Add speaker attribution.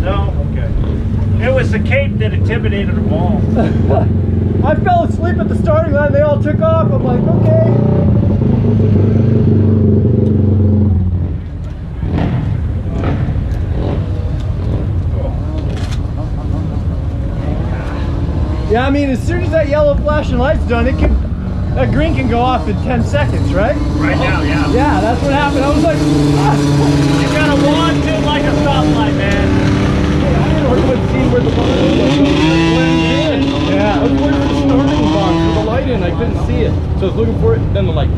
Speaker 1: No? Okay. It was the cape that intimidated them all.
Speaker 2: I fell asleep at the starting line. They all took off. I'm like, okay. Yeah, I mean, as soon as that yellow flashing light's done, that green can go off in 10 seconds, right?
Speaker 1: Right now, yeah.
Speaker 2: Yeah, that's what happened. I was like, ah.
Speaker 1: You gotta watch it like a stoplight, man.
Speaker 2: I didn't see where the line was.
Speaker 3: Yeah. I was waiting for the starting box with the light in. I couldn't see it. So I was looking for it, then the light.